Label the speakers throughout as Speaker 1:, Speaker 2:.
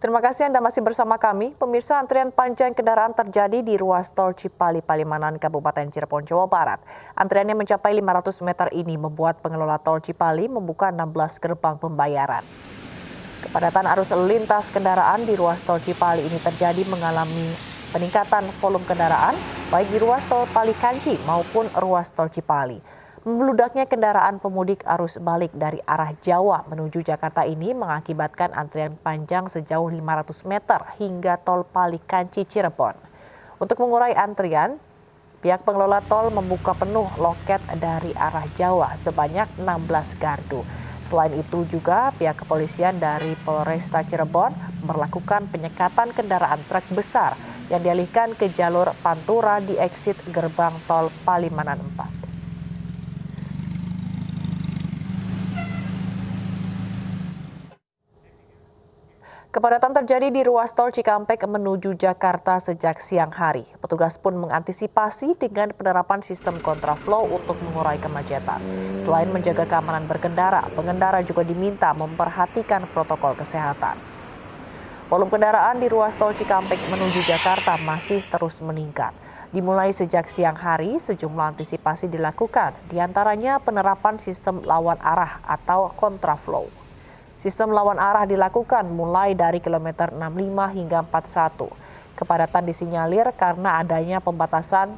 Speaker 1: Terima kasih Anda masih bersama kami. Pemirsa, antrian panjang kendaraan terjadi di ruas tol Cipali Palimanan, Kabupaten Cirebon, Jawa Barat. Antriannya mencapai 500 meter ini membuat pengelola tol Cipali membuka 16 gerbang pembayaran. Kepadatan arus lalu lintas kendaraan di ruas tol Cipali ini terjadi mengalami peningkatan volume kendaraan baik di ruas tol Palikanci maupun ruas tol Cipali. Membludaknya kendaraan pemudik arus balik dari arah Jawa menuju Jakarta ini mengakibatkan antrian panjang sejauh 500 meter hingga tol Palikanci Cirebon. Untuk mengurai antrian, pihak pengelola tol membuka penuh loket dari arah Jawa sebanyak 16 gardu. Selain itu juga pihak kepolisian dari Polresta Cirebon melakukan penyekatan kendaraan truk besar yang dialihkan ke jalur Pantura di exit gerbang tol Palimanan 4. Kepadatan terjadi di ruas tol Cikampek menuju Jakarta sejak siang hari. Petugas pun mengantisipasi dengan penerapan sistem kontraflow untuk mengurai kemacetan. Selain menjaga keamanan berkendara, pengendara juga diminta memperhatikan protokol kesehatan. Volume kendaraan di ruas tol Cikampek menuju Jakarta masih terus meningkat. Dimulai sejak siang hari, sejumlah antisipasi dilakukan, diantaranya penerapan sistem lawan arah atau kontraflow. Sistem lawan arah dilakukan mulai dari kilometer 65 hingga 41. Kepadatan disinyalir karena adanya pembatasan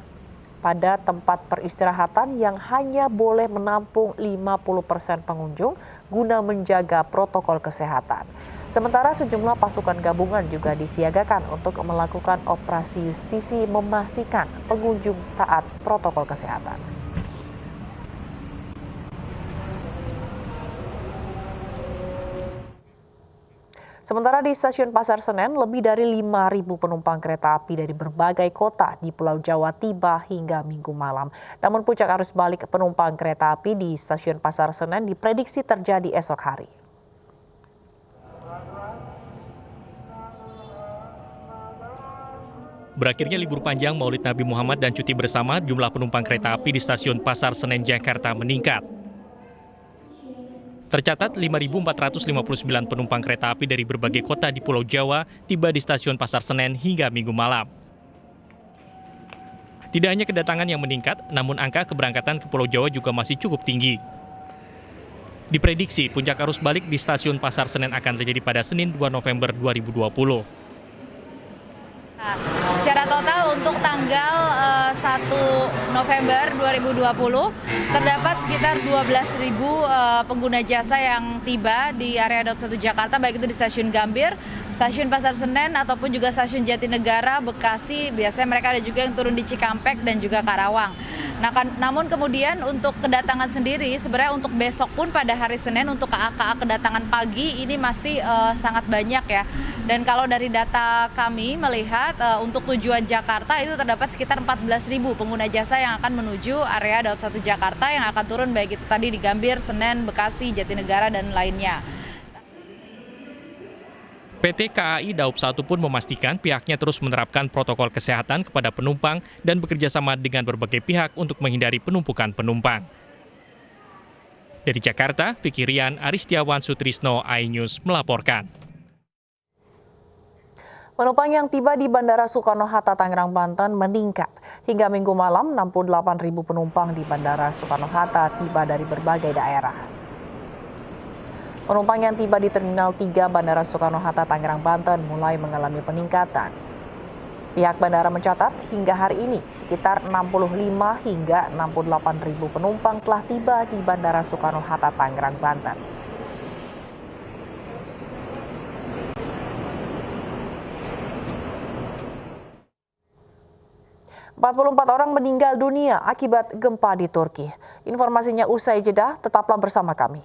Speaker 1: pada tempat peristirahatan yang hanya boleh menampung 50% pengunjung guna menjaga protokol kesehatan. Sementara sejumlah pasukan gabungan juga disiagakan untuk melakukan operasi justisi memastikan pengunjung taat protokol kesehatan. Sementara di stasiun Pasar Senen, lebih dari 5.000 penumpang kereta api dari berbagai kota di Pulau Jawa tiba hingga Minggu malam. Namun puncak arus balik penumpang kereta api di stasiun Pasar Senen diprediksi terjadi esok hari.
Speaker 2: Berakhirnya libur panjang Maulid Nabi Muhammad dan cuti bersama, jumlah penumpang kereta api di stasiun Pasar Senen, Jakarta meningkat. Tercatat 5.459 penumpang kereta api dari berbagai kota di Pulau Jawa tiba di stasiun Pasar Senen hingga Minggu malam. Tidak hanya kedatangan yang meningkat, namun angka keberangkatan ke Pulau Jawa juga masih cukup tinggi. Diprediksi puncak arus balik di stasiun Pasar Senen akan terjadi pada Senin 2 November 2020.
Speaker 3: Secara total untuk tanggal 1 November 2020 terdapat sekitar 12.000 pengguna jasa yang tiba di area Daup 1 Jakarta, baik itu di stasiun Gambir, stasiun Pasar Senen ataupun juga stasiun Jatinegara, Bekasi. Biasanya mereka ada juga yang turun di Cikampek dan juga Karawang. Nah, namun kemudian untuk kedatangan sendiri sebenarnya untuk besok pun pada hari Senin untuk KA kedatangan pagi ini masih sangat banyak ya. Dan kalau dari data kami melihat untuk tujuan Jakarta itu terdapat sekitar 14.000 pengguna jasa yang akan menuju area Daup 1 Jakarta yang akan turun baik itu tadi di Gambir, Senen, Bekasi, Jatinegara dan lainnya.
Speaker 2: PT KAI Daup 1 pun memastikan pihaknya terus menerapkan protokol kesehatan kepada penumpang dan bekerjasama dengan berbagai pihak untuk menghindari penumpukan penumpang. Dari Jakarta, Vicky Rian, Aristiawan Sutrisno, iNews melaporkan.
Speaker 1: Penumpang yang tiba di Bandara Soekarno-Hatta, Tangerang, Banten meningkat. Hingga Minggu malam, 68.000 penumpang di Bandara Soekarno-Hatta tiba dari berbagai daerah. Penumpang yang tiba di Terminal 3 Bandara Soekarno-Hatta, Tangerang, Banten mulai mengalami peningkatan. Pihak bandara mencatat hingga hari ini sekitar 65 hingga 68.000 penumpang telah tiba di Bandara Soekarno-Hatta, Tangerang, Banten. 44 orang meninggal dunia akibat gempa di Turki. Informasinya usai jeda, tetaplah bersama kami.